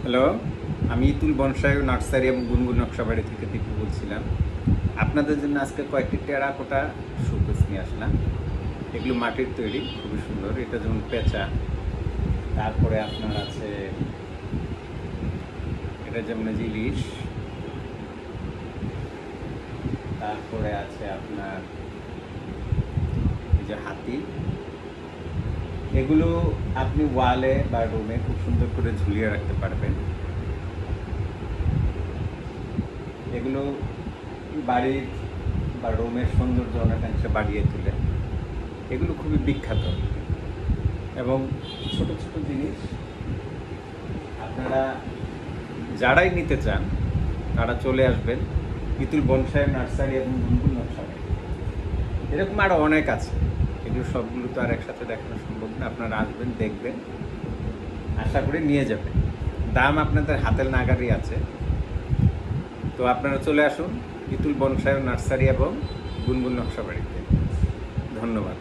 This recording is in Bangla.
হ্যালো, আমি ইতুল বনসাই নার্সারি এবং গুনগুন নকশাবাড়ি থেকে দীপু বলছিলাম। আপনাদের জন্য আজকে কয়েকটি টেরাকোটা শোকেস নিয়ে আসলাম। এগুলো মাটির তৈরি, খুবই সুন্দর। এটা যেমন পেঁচা, তারপরে আপনার আছে এটা যেমন ইলিশ, তারপরে আছে আপনার এই যে হাতি। এগুলো আপনি ওয়ালে বা রুমে খুব সুন্দর করে ঝুলিয়ে রাখতে পারবেন। এগুলো বাড়ির বা রুমের সৌন্দর্য অনেকাংশে বাড়িয়ে তোলে। এগুলো খুবই বিখ্যাত এবং ছোট ছোট জিনিস আপনারা যারাই নিতে চান তারা চলে আসবেন ইতুল বনসাই নার্সারি এবং গুনগুন নকশাবাড়ি। এরকম আরও অনেক আছে, এগুলো সবগুলো তো আর একসাথে দেখানো সম্ভব না। আপনারা আসবেন, দেখবেন, আশা করি নিয়ে যাবেন। দাম আপনাদের হাতের নাগারই আছে। তো আপনারা চলে আসুন ইতুল বনসাই নার্সারি এবং গুনগুন নকশাবাড়িতে। ধন্যবাদ।